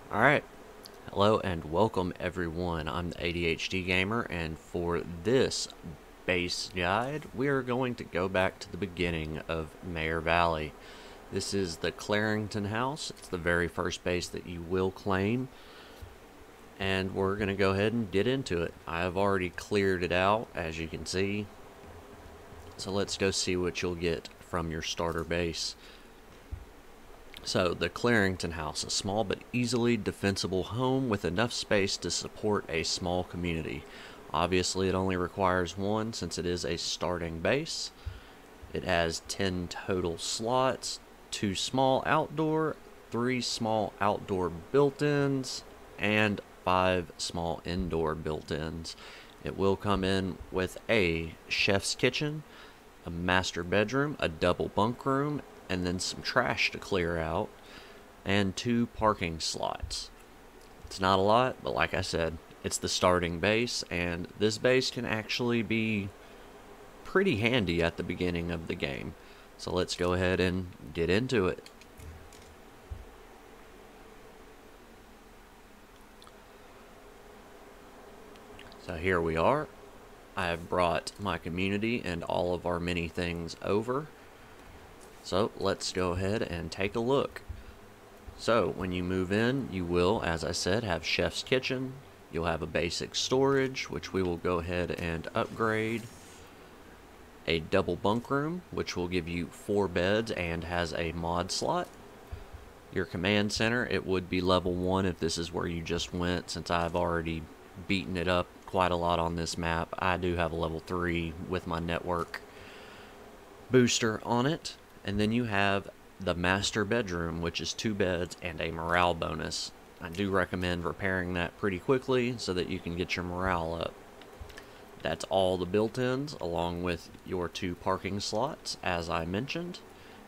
Alright, hello and welcome everyone. I'm the ADHD Gamer, and for this base guide, we are going to go back to the beginning of Meagher Valley. This is the Clarington House. It's the very first base that you will claim, and we're going to go ahead and get into it. I have already cleared it out, as you can see, so let's go see what you'll get from your starter base. So, the Clarington House, a small but easily defensible home with enough space to support a small community. Obviously, it only requires one since it is a starting base. It has 10 total slots, 2 small outdoor, 3 small outdoor built-ins, and 5 small indoor built-ins. It will come in with a chef's kitchen, a master bedroom, a double bunk room, and then some trash to clear out, and 2 parking slots. It's not a lot, but like I said, it's the starting base, and this base can actually be pretty handy at the beginning of the game. So let's go ahead and get into it. So here we are. I have brought my community and all of our mini things over. So let's go ahead and take a look. So when you move in, you will, as I said, have chef's kitchen. You'll have a basic storage, which we will go ahead and upgrade. A double bunk room, which will give you 4 beds and has a mod slot. Your command center, it would be level 1 if this is where you just went, since I've already beaten it up quite a lot on this map. I do have a level 3 with my network booster on it. And then you have the master bedroom, which is 2 beds and a morale bonus. I do recommend repairing that pretty quickly so that you can get your morale up. That's all the built-ins, along with your 2 parking slots, as I mentioned.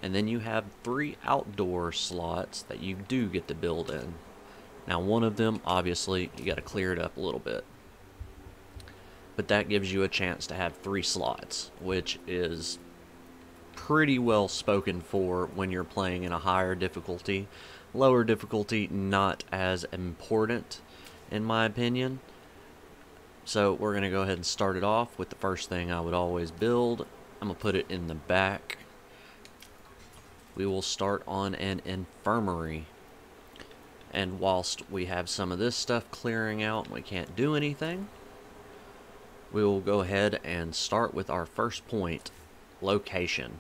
And then you have 3 outdoor slots that you do get to build in. Now, one of them, obviously, you got to clear it up a little bit. But that gives you a chance to have 3 slots, which is pretty well spoken for when you're playing in a higher difficulty. Lower difficulty, not as important, in my opinion. So we're going to go ahead and start it off with the first thing I would always build. I'm going to put it in the back. We will start on an infirmary. And whilst we have some of this stuff clearing out and we can't do anything, we will go ahead and start with our first point, location.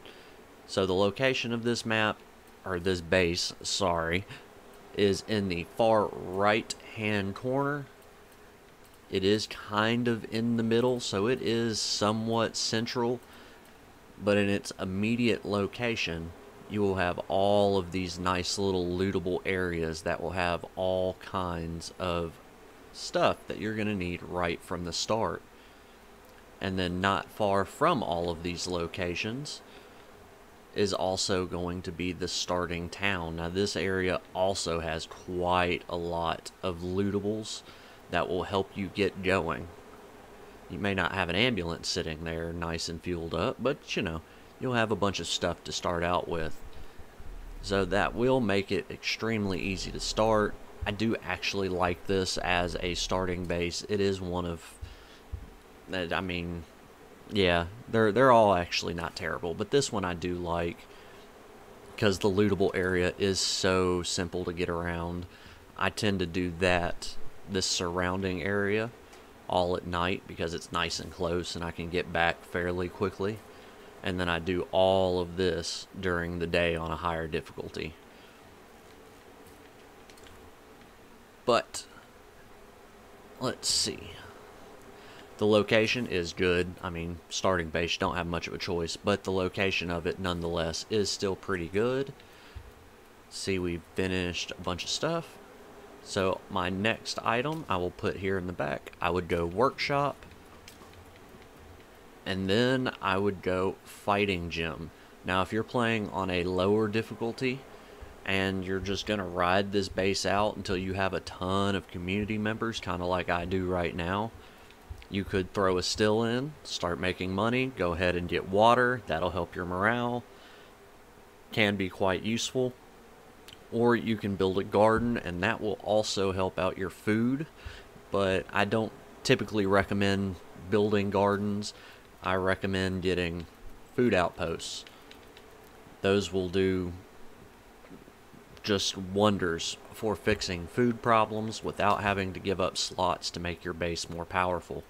So the location of this map, or this base, sorry, is in the far right hand corner. It is kind of in the middle, so it is somewhat central, but in its immediate location you will have all of these nice little lootable areas that will have all kinds of stuff that you're going to need right from the start. And then not far from all of these locations is also going to be the starting town. Now this area also has quite a lot of lootables that will help you get going. You may not have an ambulance sitting there nice and fueled up, but you know, you'll have a bunch of stuff to start out with. So that will make it extremely easy to start. I do actually like this as a starting base. It is one of, I mean, yeah, they're all actually not terrible, but this one I do like because the lootable area is so simple to get around. I tend to do this surrounding area all at night because it's nice and close and I can get back fairly quickly. And then I do all of this during the day on a higher difficulty. But let's see. The location is good. I mean, starting base, you don't have much of a choice, but the location of it, nonetheless, is still pretty good. See, we've finished a bunch of stuff. So, my next item I will put here in the back. I would go workshop. And then I would go fighting gym. Now, if you're playing on a lower difficulty, and you're just going to ride this base out until you have a ton of community members, kind of like I do right now, you could throw a still in, start making money, go ahead and get water. That'll help your morale. Can be quite useful. Or you can build a garden, and that will also help out your food. But I don't typically recommend building gardens. I recommend getting food outposts. Those will do just wonders for fixing food problems without having to give up slots to make your base more powerful.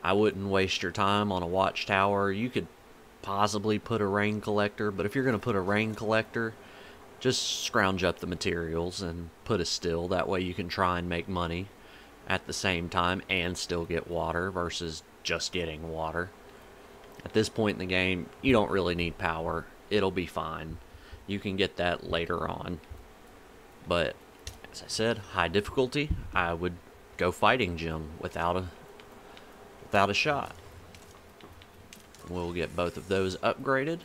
I wouldn't waste your time on a watchtower. You could possibly put a rain collector, but if you're going to put a rain collector, just scrounge up the materials and put a still. That way you can try and make money at the same time and still get water versus just getting water. At this point in the game, you don't really need power. It'll be fine. You can get that later on. But, as I said, high difficulty, I would go fighting gym without a shot. We'll get both of those upgraded.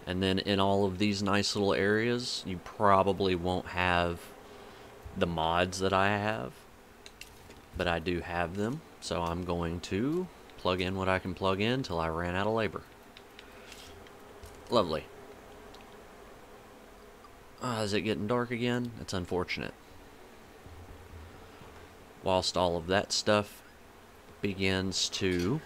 And then in all of these nice little areas, you probably won't have the mods that I have. But I do have them, so I'm going to plug in what I can plug in until I ran out of labor. Lovely. Is it getting dark again? It's unfortunate. Whilst all of that stuff begins to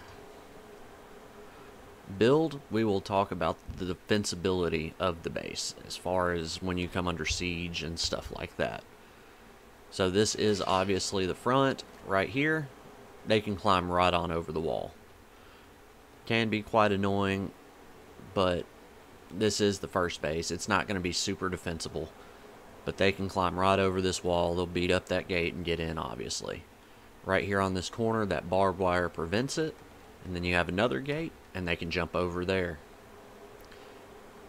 build, we will talk about the defensibility of the base as far as when you come under siege and stuff like that. So this is obviously the front right here. They can climb right on over the wall. Can be quite annoying, but this is the first base. It's not going to be super defensible, but they can climb right over this wall. They'll beat up that gate and get in, obviously. Right here on this corner, that barbed wire prevents it, and then you have another gate, and they can jump over there.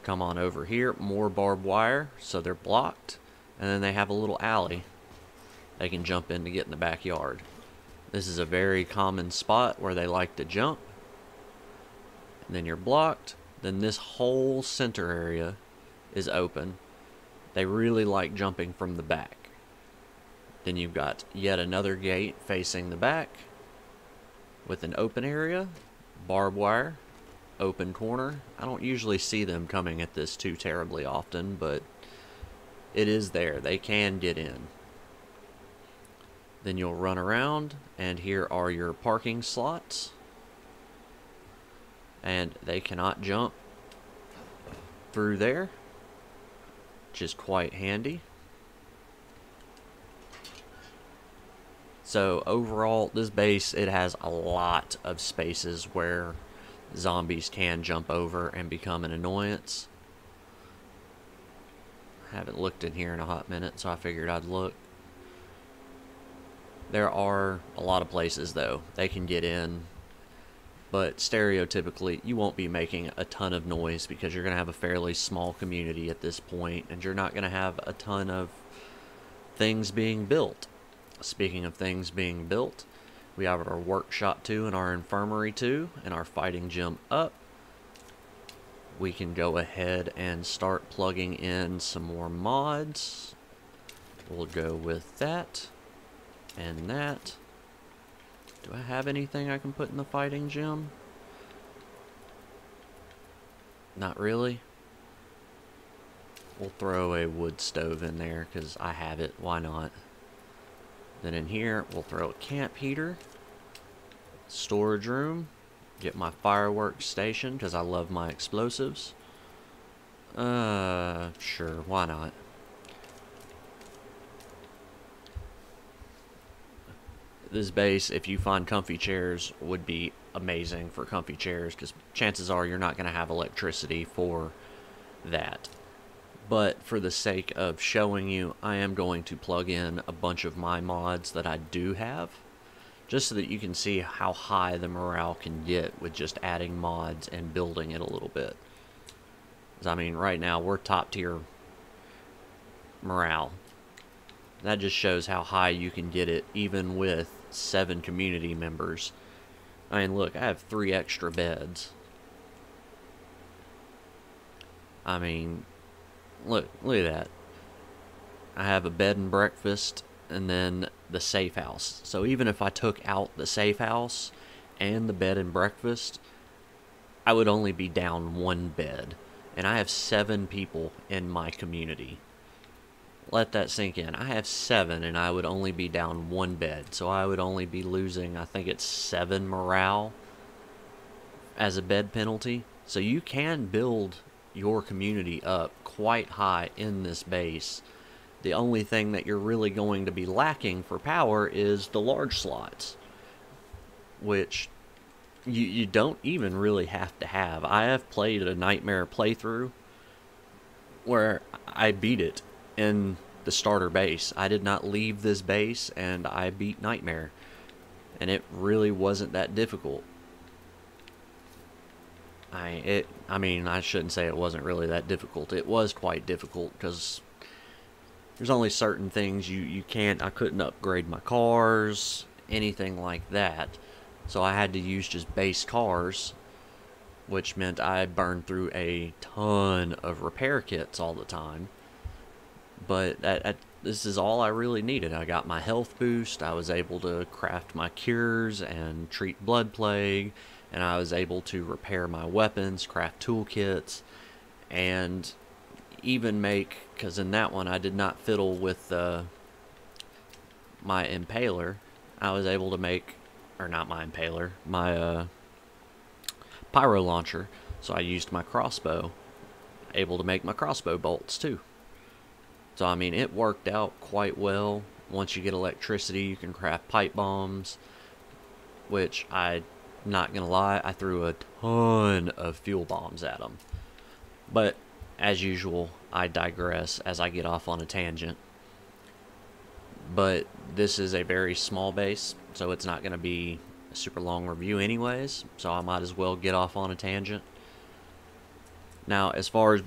Come on over here, more barbed wire, so they're blocked, and then they have a little alley they can jump in to get in the backyard. This is a very common spot where they like to jump. And then you're blocked. Then this whole center area is open. They really like jumping from the back. Then you've got yet another gate facing the back with an open area, barbed wire, open corner. I don't usually see them coming at this too terribly often, but it is there. They can get in. Then you'll run around, and here are your parking slots. And they cannot jump through there, which is quite handy. So overall, this base, it has a lot of spaces where zombies can jump over and become an annoyance. I haven't looked in here in a hot minute, so I figured I'd look. There are a lot of places, though, they can get in. But stereotypically, you won't be making a ton of noise because you're going to have a fairly small community at this point, and you're not going to have a ton of things being built. Speaking of things being built, we have our workshop 2 and our infirmary 2 and our fighting gym up. We can go ahead and start plugging in some more mods. We'll go with that and that. Do I have anything I can put in the fighting gym? Not really. We'll throw a wood stove in there because I have it. Why not? Then in here, we'll throw a camp heater. Storage room. Get my fireworks station because I love my explosives. Sure, why not? This base, if you find comfy chairs, would be amazing for comfy chairs because chances are you're not going to have electricity for that. But for the sake of showing you, I am going to plug in a bunch of my mods that I do have, just so that you can see how high the morale can get with just adding mods and building it a little bit. 'Cause, I mean, right now we're top tier morale. That just shows how high you can get it even with 7 community members. I mean, look, I have 3 extra beds. I mean, look at that. I have a bed and breakfast and then the safe house. So even if I took out the safe house and the bed and breakfast, I would only be down 1 bed. and I have 7 people in my community. Let that sink in. I have 7, and I would only be down 1 bed, so I would only be losing, I think it's 7 morale as a bed penalty. So you can build your community up quite high in this base. The only thing that you're really going to be lacking for power is the large slots, which you don't even really have to have. I have played a Nightmare playthrough where I beat it in the starter base. I did not leave this base, and I beat Nightmare, and it really wasn't that difficult. I mean, I shouldn't say it wasn't really that difficult. It was quite difficult, because there's only certain things you can't. I couldn't upgrade my cars, anything like that. So I had to use just base cars, which meant I burned through a ton of repair kits all the time. But this is all I really needed. I got my health boost, I was able to craft my cures and treat blood plague, and I was able to repair my weapons, craft toolkits, and even make, because in that one I did not fiddle with my impaler. I was able to make, or not my impaler, my pyro launcher. So I used my crossbow, able to make my crossbow bolts too. So I mean, it worked out quite well. Once you get electricity, you can craft pipe bombs, which I'm not gonna lie, I threw a ton of fuel bombs at them. But as usual, I digress as I get off on a tangent. But this is a very small base, so it's not going to be a super long review anyways, so I might as well get off on a tangent. Now, as far as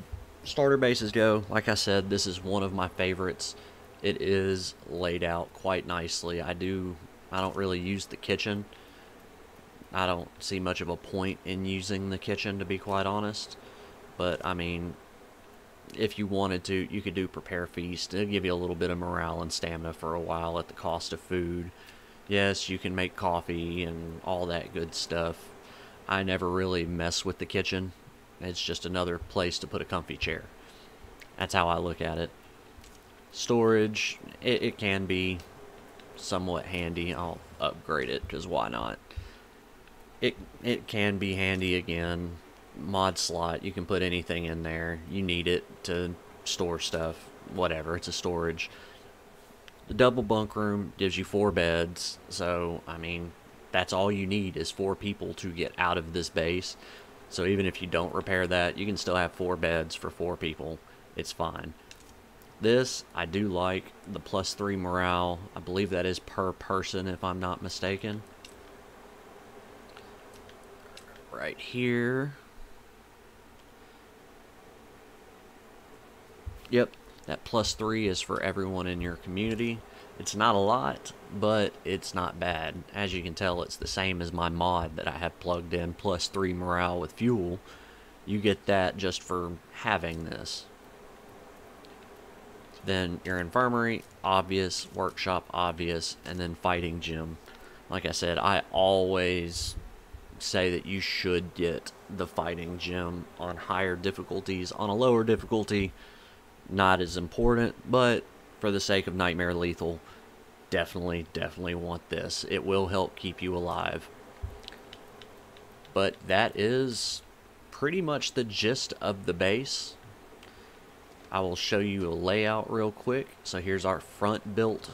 starter bases go, like I said, this is one of my favorites. It is laid out quite nicely. I don't really use the kitchen. I don't see much of a point in using the kitchen, to be quite honest. But, I mean, if you wanted to, you could do Prepare Feast. It'll give you a little bit of morale and stamina for a while at the cost of food. Yes, you can make coffee and all that good stuff. I never really mess with the kitchen. It's just another place to put a comfy chair. That's how I look at it. Storage, it can be somewhat handy. I'll upgrade it, because why not? It can be handy again. Mod slot, you can put anything in there. You need it to store stuff, whatever, it's a storage. The double bunk room gives you 4 beds, so I mean, that's all you need is 4 people to get out of this base. So even if you don't repair that, you can still have 4 beds for 4 people. It's fine. This, I do like the +3 morale. I believe that is per person, if I'm not mistaken. Right here. Yep, that +3 is for everyone in your community. It's not a lot, but it's not bad. As you can tell, it's the same as my mod that I have plugged in, +3 morale with fuel. You get that just for having this. Then your infirmary, obvious. Workshop, obvious. And then fighting gym. Like I said, I always say that you should get the fighting gym on higher difficulties. On a lower difficulty, not as important, but for the sake of Nightmare Lethal, definitely want this. It will help keep you alive. But that is pretty much the gist of the base. I will show you a layout real quick. So here's our front built,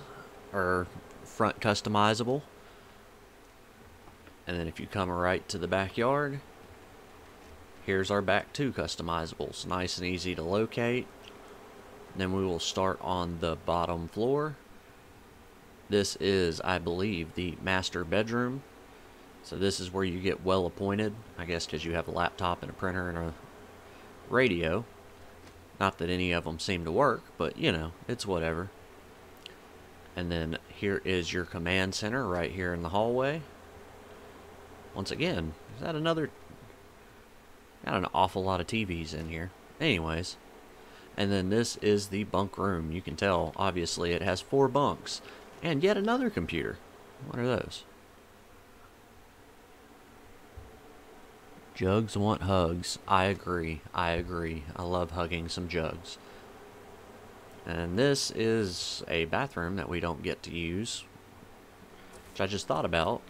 or front customizable. And then if you come right to the backyard, here's our back 2 customizables. Nice and easy to locate. Then we will start on the bottom floor. This is, I believe, the master bedroom. So this is where you get well appointed, I guess because you have a laptop and a printer and a radio. Not that any of them seem to work, but you know, it's whatever. And then here is your command center right here in the hallway. Once again, is that another? Got an awful lot of TVs in here. Anyways. And then this is the bunk room. You can tell, obviously, it has 4 bunks. And yet another computer. What are those? Jugs want hugs. I agree. I agree. I love hugging some jugs. And this is a bathroom that we don't get to use, which I just thought about.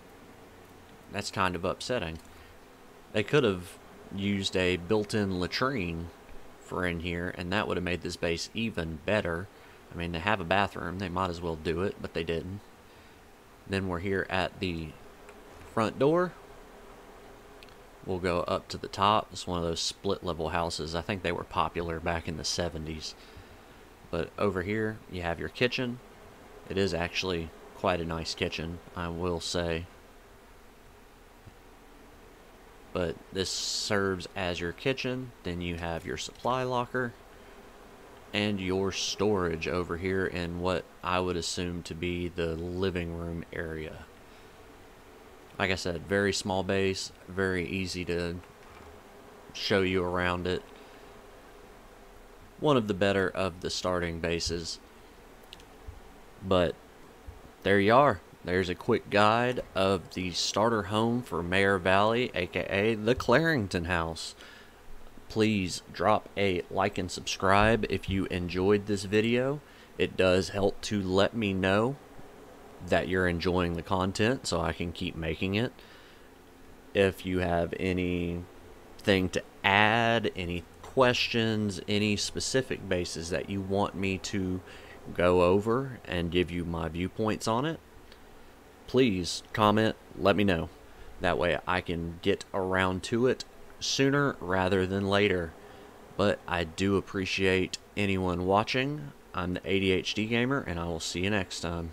That's kind of upsetting. They could have used a built-in latrine for in here, and that would have made this base even better. I mean, they have a bathroom. They might as well do it, but they didn't. Then we're here at the front door. We'll go up to the top. It's one of those split-level houses. I think they were popular back in the 70s. But over here, you have your kitchen. It is actually quite a nice kitchen, I will say. But this serves as your kitchen. Then you have your supply locker and your storage over here in what I would assume to be the living room area. Like I said, very small base, very easy to show you around it. One of the better of the starting bases. But there you are. There's a quick guide of the starter home for Meagher Valley, aka the Clarington House. Please drop a like and subscribe if you enjoyed this video. It does help to let me know that you're enjoying the content so I can keep making it. If you have anything to add, any questions, any specific bases that you want me to go over and give you my viewpoints on it, please comment, let me know. That way I can get around to it sooner rather than later. But I do appreciate anyone watching. I'm the ADHD Gamer, and I will see you next time.